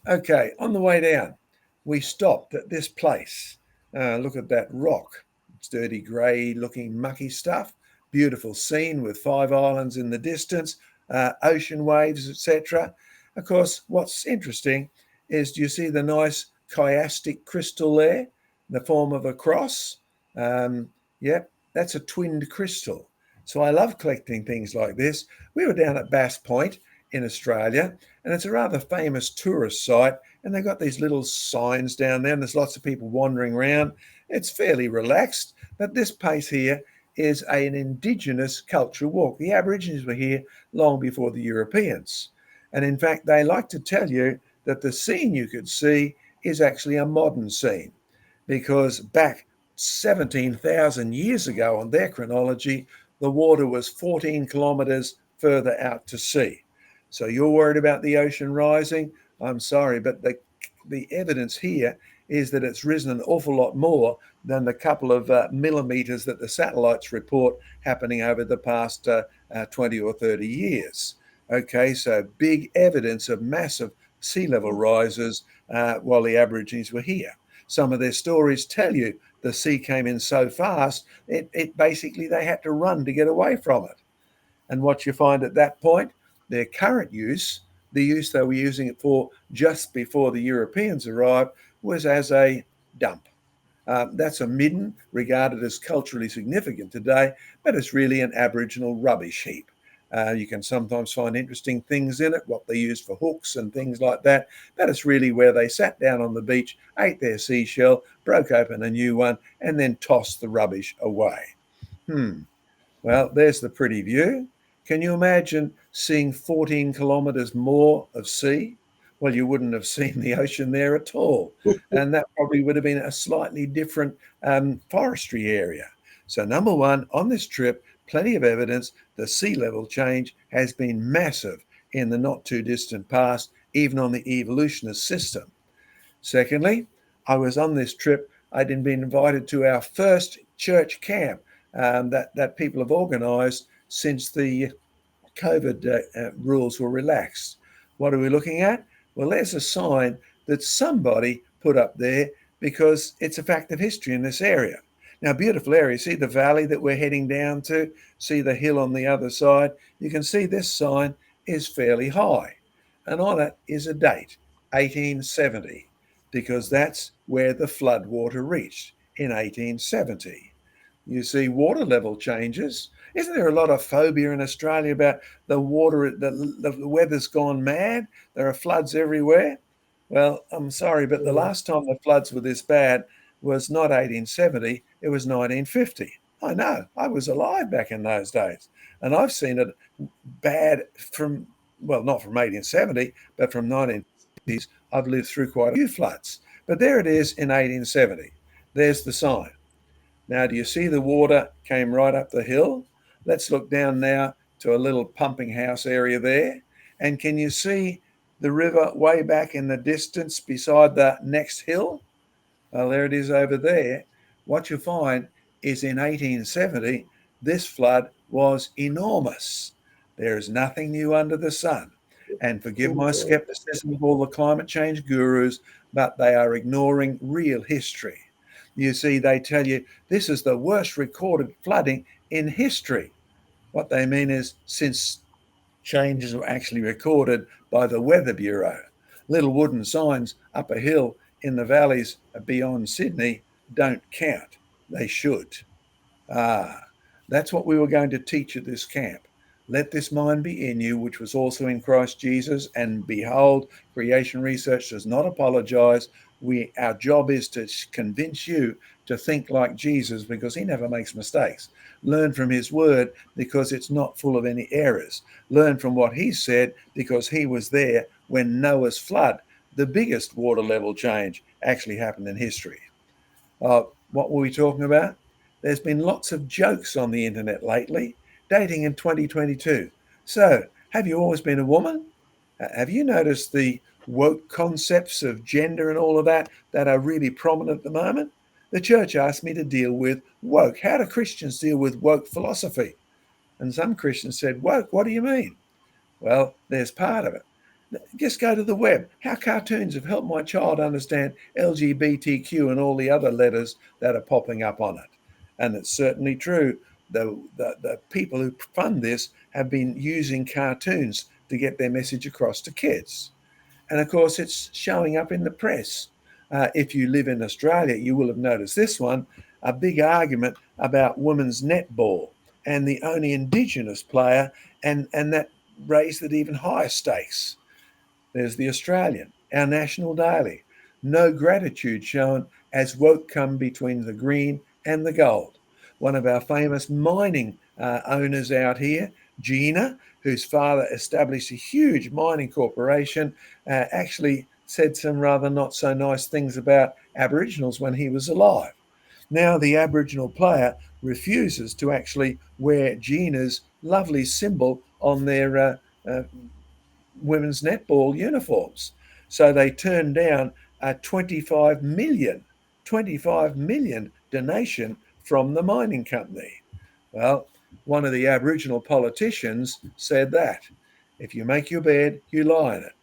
Okay, on the way down, we stopped at this place. Look at that rock. It's dirty, grey looking, mucky stuff. Beautiful scene with 5 islands in the distance, ocean waves, etc. Of course, what's interesting is do you see the nice chiastic crystal there in the form of a cross? Um, yep, that's a twinned crystal. So I love collecting things like this. We were down at Bass Point in Australia, and it's a rather famous tourist site. And they've got these little signs down there, and there's lots of people wandering around. It's fairly relaxed, but this place here is an indigenous cultural walk. The Aborigines were here long before the Europeans. And in fact, they like to tell you that the scene you could see is actually a modern scene because back 17,000 years ago on their chronology, the water was 14 kilometres further out to sea. So you're worried about the ocean rising? I'm sorry, but the evidence here is that it's risen an awful lot more than the couple of millimetres that the satellites report happening over the past 20 or 30 years. Okay, so big evidence of massive sea level rises while the Aborigines were here. Some of their stories tell you the sea came in so fast, it basically they had to run to get away from it. And what you find at that point, their current use, the use they were using it for just before the Europeans arrived, was as a dump. That's a midden regarded as culturally significant today, but it's really an Aboriginal rubbish heap. You can sometimes find interesting things in it, what they used for hooks and things like that. But it's really where they sat down on the beach, ate their seashell, broke open a new one, and then tossed the rubbish away. Well, there's the pretty view. Can you imagine seeing 14 kilometres more of sea? Well, you wouldn't have seen the ocean there at all. And that probably would have been a slightly different forestry area. So, number one, on this trip, plenty of evidence the sea level change has been massive in the not too distant past, even on the evolutionist system. Secondly, I was on this trip, I'd been invited to our first church camp that people have organised since the COVID rules were relaxed. What are we looking at? Well, there's a sign that somebody put up there because it's a fact of history in this area. Now, beautiful area. See the valley that we're heading down to? See the hill on the other side? You can see this sign is fairly high. And on it is a date, 1870, because that's where the flood water reached in 1870. You see water level changes. Isn't there a lot of phobia in Australia about the water, the weather's gone mad? There are floods everywhere. Well, I'm sorry, but the last time the floods were this bad was not 1870, it was 1950. I know, I was alive back in those days. And I've seen it bad from, well, not from 1870, but from 1950s. I've lived through quite a few floods. But there it is in 1870. There's the sign. Now, do you see the water came right up the hill? Let's look down now to a little pumping house area there. And can you see the river way back in the distance beside the next hill? Well, there it is over there. What you find is in 1870, this flood was enormous. There is nothing new under the sun. And forgive my skepticism of all the climate change gurus, but they are ignoring real history. You see, they tell you this is the worst recorded flooding in history. What they mean is since changes were actually recorded by the Weather Bureau. Little wooden signs up a hill in the valleys beyond Sydney don't count. They should. Ah, that's what we were going to teach at this camp. Let this mind be in you, which was also in Christ Jesus. And behold, creation research does not apologize. Our job is to convince you to think like Jesus because he never makes mistakes. Learn from his word because it's not full of any errors. Learn from what he said because he was there when Noah's flood, the biggest water level change, actually happened in history. What were we talking about? There's been lots of jokes on the internet lately, dating in 2022. So, have you always been a woman? Have you noticed the woke concepts of gender and all of that are really prominent at the moment? The church asked me to deal with woke. How do Christians deal with woke philosophy? And some Christians said, woke, what do you mean? Well, there's part of it. Just go to the web. How cartoons have helped my child understand LGBTQ and all the other letters that are popping up on it. And it's certainly true. The people who fund this have been using cartoons to get their message across to kids. And of course, it's showing up in the press. If you live in Australia, you will have noticed this one, a big argument about women's netball and the only Indigenous player, and that raised it even higher stakes. There's the Australian, our national daily. No gratitude shown as woke come between the green and the gold. One of our famous mining owners out here, Gina, whose father established a huge mining corporation, actually said some rather not so nice things about Aboriginals when he was alive. Now, the Aboriginal player refuses to actually wear Gina's lovely symbol on their women's netball uniforms. So they turned down a 25 million donation from the mining company. Well, one of the Aboriginal politicians said that if you make your bed, you lie in it.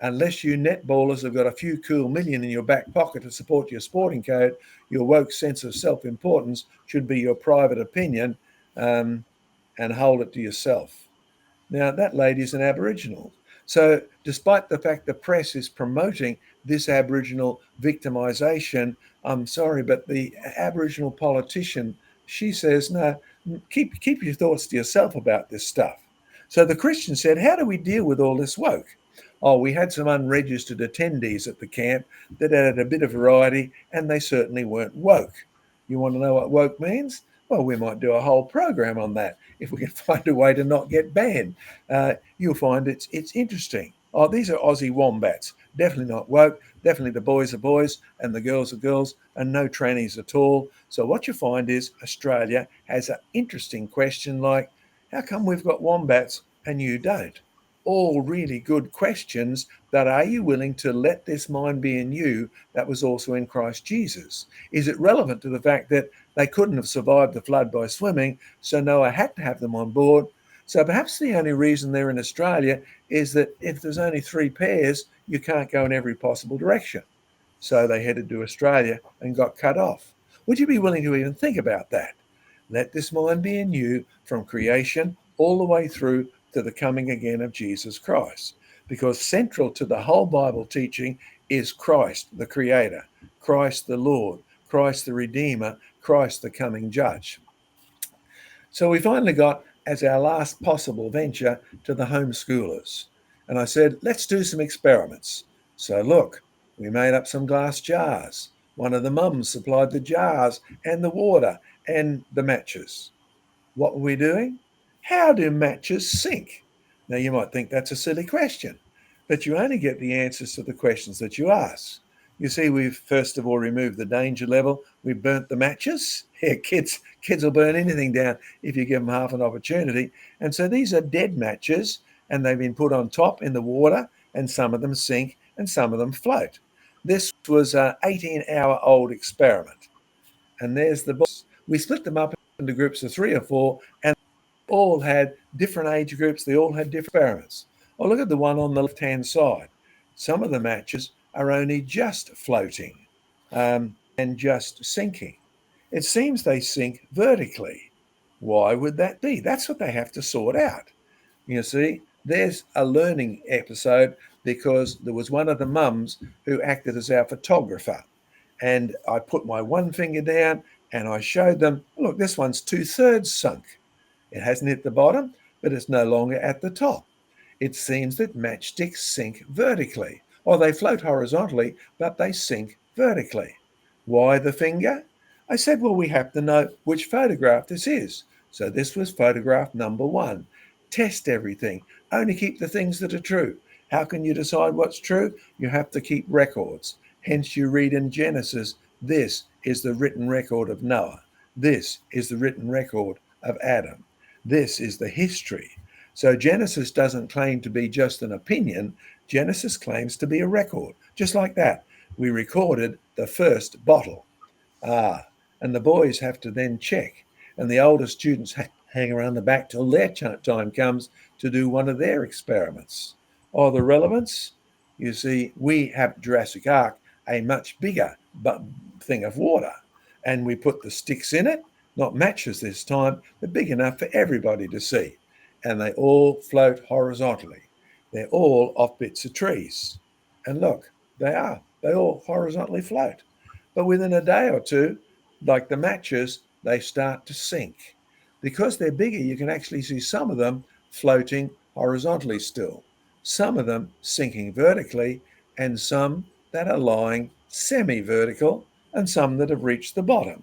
Unless you netballers have got a few cool million in your back pocket to support your sporting code, your woke sense of self importance should be your private opinion, and hold it to yourself. Now, that lady's an Aboriginal. So, despite the fact the press is promoting this Aboriginal victimisation, I'm sorry, but the Aboriginal politician, she says, no, keep your thoughts to yourself about this stuff. So the Christian said, how do we deal with all this woke? Oh, we had some unregistered attendees at the camp that had a bit of variety, and they certainly weren't woke. You want to know what woke means? Well, we might do a whole program on that if we can find a way to not get banned. You'll find it's interesting. Oh, these are Aussie wombats. Definitely not woke. Definitely the boys are boys and the girls are girls, and no trannies at all. So what you find is Australia has an interesting question like, how come we've got wombats and you don't? All really good questions, but are you willing to let this mind be in you that was also in Christ Jesus? Is it relevant to the fact that they couldn't have survived the flood by swimming, so Noah had to have them on board? So perhaps the only reason they're in Australia is that if there's only three pairs, you can't go in every possible direction. So they headed to Australia and got cut off. Would you be willing to even think about that? Let this mind be in you from creation all the way through to the coming again of Jesus Christ. Because central to the whole Bible teaching is Christ the Creator, Christ the Lord, Christ the Redeemer, Christ the coming Judge. So we finally got, as our last possible venture, to the homeschoolers. And I said, let's do some experiments. So look, we made up some glass jars. One of the mums supplied the jars and the water and the matches. What were we doing? How do matches sink? Now, you might think that's a silly question, but you only get the answers to the questions that you ask. You see, we've first of all removed the danger level. We've burnt the matches. Yeah, kids will burn anything down if you give them half an opportunity. And so these are dead matches, and they've been put on top in the water, and some of them sink and some of them float. This was an 18-hour-old experiment. And there's the box. We split them up into groups of 3 or 4, and all had different age groups. They all had different experiments. Oh, look at the one on the left-hand side. Some of the matches are only just floating and just sinking. It seems they sink vertically. Why would that be? That's what they have to sort out. You see, there's a learning episode because there was one of the mums who acted as our photographer. And I put my one finger down and I showed them, look, this one's 2/3 sunk. It hasn't hit the bottom, but it's no longer at the top. It seems that matchsticks sink vertically, or they float horizontally, but they sink vertically. Why the finger? I said, well, we have to know which photograph this is. So this was photograph number 1. Test everything. Only keep the things that are true. How can you decide what's true? You have to keep records. Hence, you read in Genesis, this is the written record of Noah. This is the written record of Adam. This is the history. So Genesis doesn't claim to be just an opinion. Genesis claims to be a record. Just like that, we recorded the first bottle. And the boys have to then check. And the older students hang around the back till their time comes to do one of their experiments. Oh, the relevance? You see, we have Jurassic Ark, a much bigger thing of water, and we put the sticks in it, not matches this time, but big enough for everybody to see. And they all float horizontally. They're all off bits of trees. And look, they all horizontally float. But within a day or two, like the matches, they start to sink. Because they're bigger, you can actually see some of them floating horizontally still, some of them sinking vertically, and some that are lying semi vertical, and some that have reached the bottom.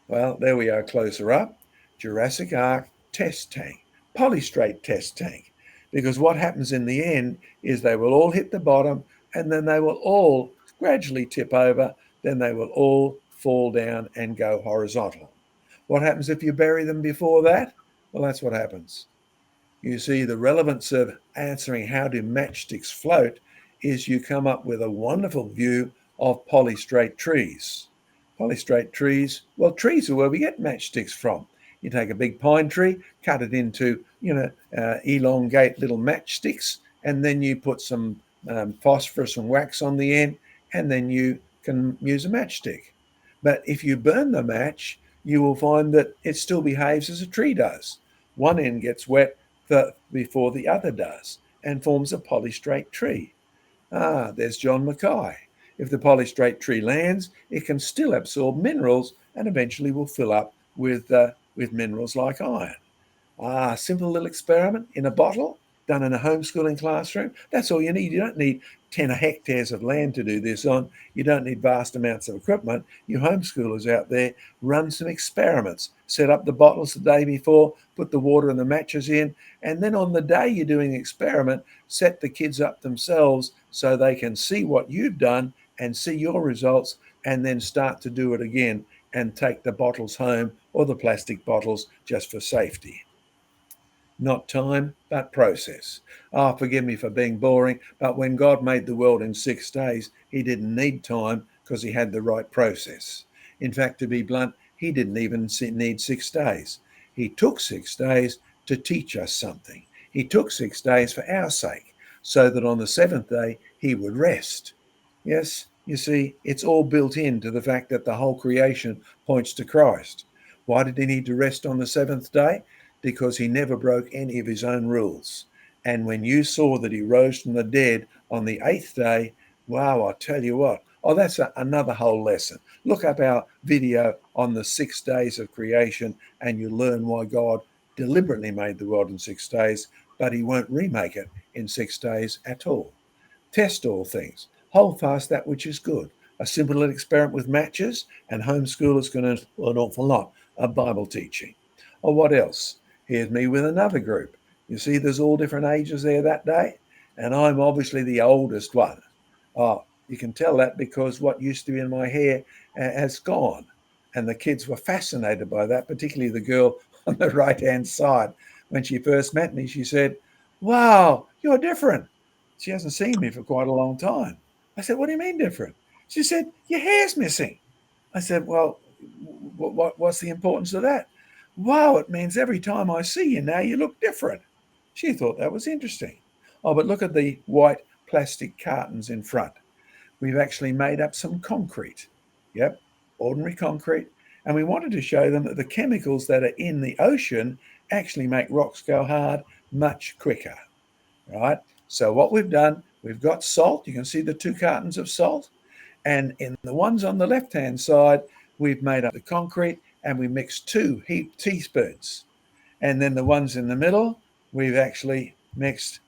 Well, there we are closer up. Jurassic Ark test tank, polystrate test tank. Because what happens in the end is they will all hit the bottom and then they will all gradually tip over. Then they will all fall down and go horizontal. What happens if you bury them before that? Well, that's what happens. You see, the relevance of answering how do matchsticks float is you come up with a wonderful view of polystrate trees. Polystrate trees, well, trees are where we get matchsticks from. You take a big pine tree, cut it into, elongate little matchsticks, and then you put some phosphorus and wax on the end, and then you can use a matchstick. But if you burn the match, you will find that it still behaves as a tree does. One end gets wet before the other does and forms a polystrate tree. Ah, there's John Mackay. If the polystrate tree lands, it can still absorb minerals and eventually will fill up with minerals like iron. Ah, simple little experiment in a bottle done in a homeschooling classroom. That's all you need. You don't need 10 hectares of land to do this on. You don't need vast amounts of equipment. You homeschoolers out there, run some experiments. Set up the bottles the day before, put the water and the matches in, and then on the day you're doing the experiment, set the kids up themselves so they can see what you've done and see your results and then start to do it again and take the bottles home or the plastic bottles just for safety. Not time, but process. Ah, forgive me for being boring, but when God made the world in 6 days, he didn't need time because he had the right process. In fact, to be blunt, he didn't even need 6 days. He took 6 days to teach us something. He took 6 days for our sake, so that on the seventh day he would rest. Yes, you see, it's all built into the fact that the whole creation points to Christ. Why did he need to rest on the seventh day? Because he never broke any of his own rules. And when you saw that he rose from the dead on the eighth day, wow, I'll tell you what. Oh, that's another whole lesson. Look up our video on the 6 days of creation, and you'll learn why God deliberately made the world in 6 days, but he won't remake it in 6 days at all. Test all things. Hold fast that which is good. A simple little experiment with matches, and homeschoolers can learn an awful lot of Bible teaching. Or what else? Here's me with another group. You see, there's all different ages there that day, and I'm obviously the oldest one. Oh, you can tell that because what used to be in my hair has gone. And the kids were fascinated by that, particularly the girl on the right hand side. When she first met me, she said, "Wow, you're different." She hasn't seen me for quite a long time. I said, "What do you mean different?" She said, "Your hair's missing." I said, "Well, what's the importance of that?" "Wow, it means every time I see you now, you look different." She thought that was interesting. Oh, but look at the white plastic cartons in front. We've actually made up some concrete. Yep, ordinary concrete. And we wanted to show them that the chemicals that are in the ocean actually make rocks go hard much quicker, right? So what we've done, we've got salt. You can see the 2 cartons of salt. And in the ones on the left-hand side, we've made up the concrete and we mixed 2 heaped teaspoons. And then the ones in the middle, we've actually mixed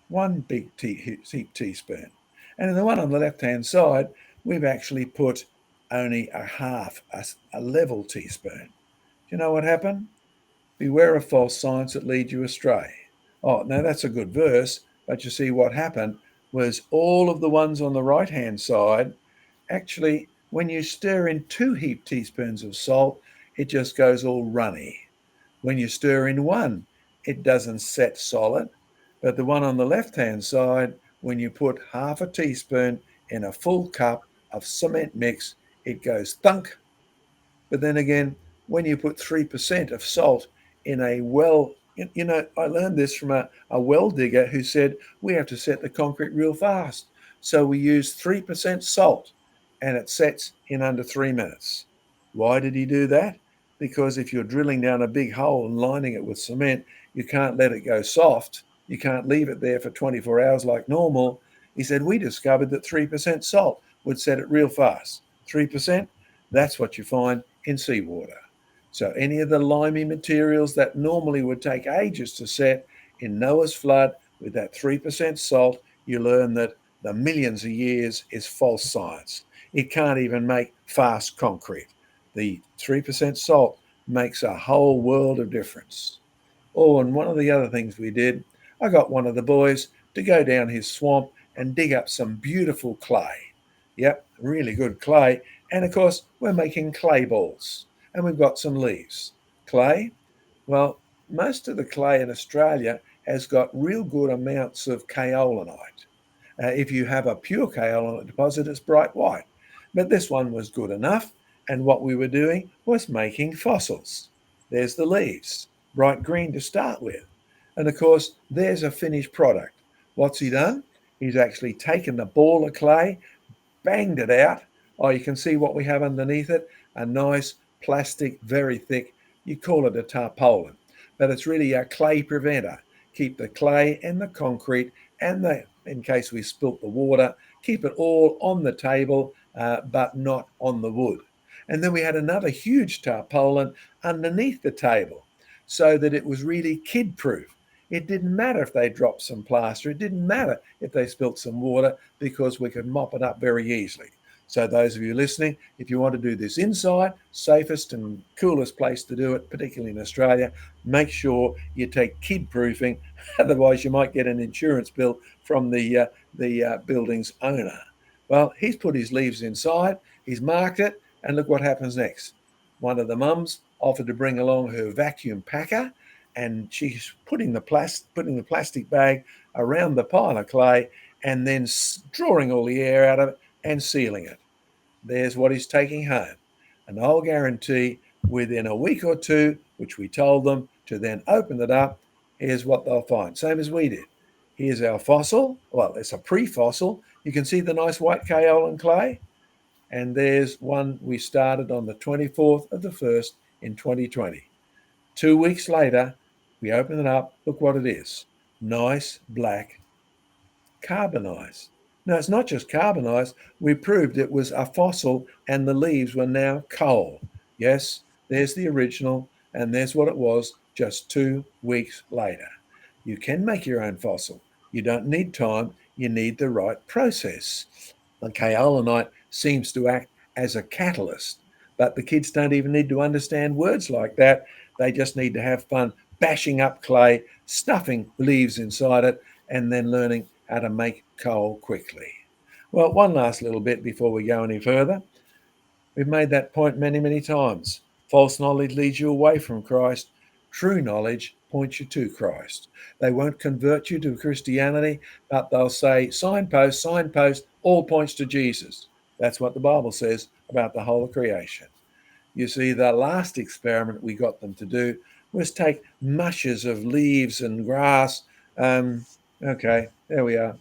1 heaped teaspoon. And in the one on the left-hand side, we've actually put only a level teaspoon. Do you know what happened? Beware of false signs that lead you astray. Oh, now that's a good verse, but you see what happened was all of the ones on the right-hand side, actually, when you stir in 2 heaped teaspoons of salt, it just goes all runny. When you stir in one, it doesn't set solid. But the one on the left-hand side, when you put half a teaspoon in a full cup of cement mix, it goes thunk. But then again, when you put 3% of salt in a well I learned this from a well digger who said we have to set the concrete real fast. So we use 3% salt and it sets in under 3 minutes. Why did he do that? Because if you're drilling down a big hole and lining it with cement, you can't let it go soft. You can't leave it there for 24 hours like normal. He said, we discovered that 3% salt would set it real fast. 3%, that's what you find in seawater. So any of the limey materials that normally would take ages to set in Noah's flood with that 3% salt, you learn that the millions of years is false science. It can't even make fast concrete. The 3% salt makes a whole world of difference. Oh, and one of the other things we did, I got one of the boys to go down his swamp and dig up some beautiful clay. Yep, really good clay. And of course, we're making clay balls. And we've got some leaves. Clay, well, most of the clay in Australia has got real good amounts of kaolinite. If you have a pure kaolinite deposit, it's bright white. But this one was good enough. And what we were doing was making fossils. There's the leaves, bright green to start with. And of course, there's a finished product. What's he done? He's actually taken the ball of clay, banged it out. Oh, you can see what we have underneath it, a nice plastic, very thick, you call it a tarpaulin, but it's really a clay preventer. Keep the clay and the concrete and in case we spilt the water, keep it all on the table, but not on the wood. And then we had another huge tarpaulin underneath the table so that it was really kid proof. It didn't matter if they dropped some plaster. It didn't matter if they spilt some water because we could mop it up very easily. So those of you listening, if you want to do this inside, safest and coolest place to do it, particularly in Australia, make sure you take kid proofing. Otherwise, you might get an insurance bill from the building's owner. Well, he's put his leaves inside, he's marked it, and look what happens next. One of the mums offered to bring along her vacuum packer, and she's putting the plastic bag around the pile of clay and then drawing all the air out of it and sealing it. There's what he's taking home. And I'll guarantee within a week or two, which we told them to then open it up, here's what they'll find. Same as we did. Here's our fossil. Well, it's a pre-fossil. You can see the nice white kaolin clay. And there's one we started on the 24th of the 1st in 2020. 2 weeks later, we open it up. Look what it is. Nice black carbonized. Now, it's not just carbonized. We proved it was a fossil and the leaves were now coal. Yes, there's the original, and there's what it was just 2 weeks later. You can make your own fossil. You don't need time. You need the right process. The kaolinite seems to act as a catalyst, but the kids don't even need to understand words like that. They just need to have fun bashing up clay, stuffing leaves inside it, and then learning how to make coal quickly. Well, one last little bit before we go any further. We've made that point many, many times. False knowledge leads you away from Christ. True knowledge points you to Christ. They won't convert you to Christianity, but they'll say, signpost, signpost, all points to Jesus. That's what the Bible says about the whole of creation. You see, the last experiment we got them to do was take mushes of leaves and grass. Okay, there we are.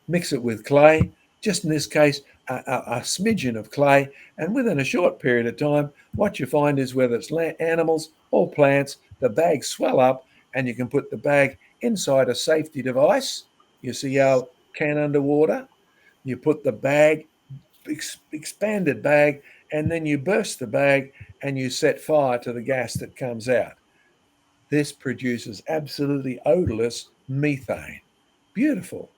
Mix it with clay, just in this case, a smidgen of clay. And within a short period of time, what you find is whether it's animals or plants, the bags swell up and you can put the bag inside a safety device. You see our can underwater? You put the bag, expanded bag, and then you burst the bag and you set fire to the gas that comes out. This produces absolutely odorless methane. Beautiful.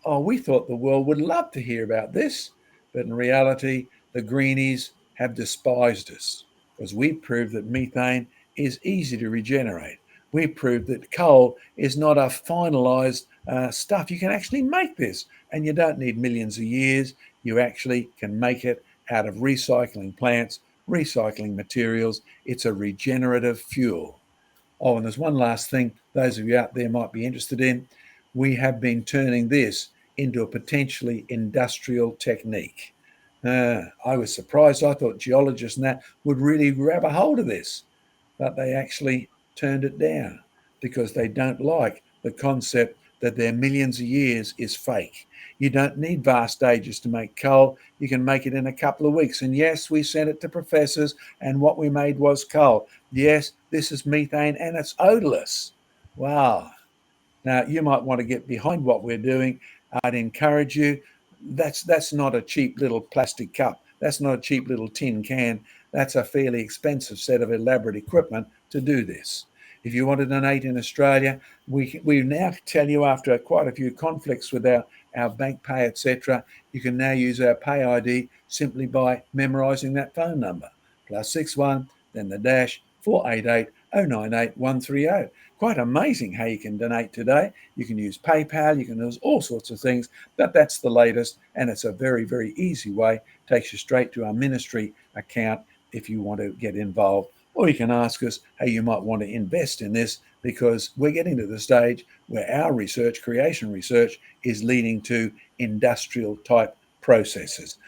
Oh, we thought the world would love to hear about this, but in reality, the greenies have despised us because we proved that methane is easy to regenerate. We proved that coal is not a finalized stuff. You can actually make this, and you don't need millions of years. You actually can make it out of recycling plants, recycling materials. It's a regenerative fuel. Oh, and there's one last thing those of you out there might be interested in. We have been turning this into a potentially industrial technique. I was surprised. I thought geologists and that would really grab a hold of this, but they actually turned it down. because they don't like the concept that their millions of years is fake. You don't need vast ages to make coal. You can make it in a couple of weeks. And yes, we sent it to professors, and what we made was coal. Yes, this is methane, and it's odorless. Wow. Now, you might want to get behind what we're doing. I'd encourage you. That's not a cheap little plastic cup. That's not a cheap little tin can. That's a fairly expensive set of elaborate equipment to do this. If you want to donate in Australia, we now tell you, after quite a few conflicts with our bank pay, etc., you can now use our pay ID simply by memorising that phone number. +61, then the dash 488 098 130. Quite amazing how you can donate today. You can use PayPal, you can use all sorts of things, but that's the latest, and it's a very, very easy way. Takes you straight to our ministry account if you want to get involved. Or you can ask us how you might want to invest in this, because we're getting to the stage where our research, creation research, is leading to industrial type processes.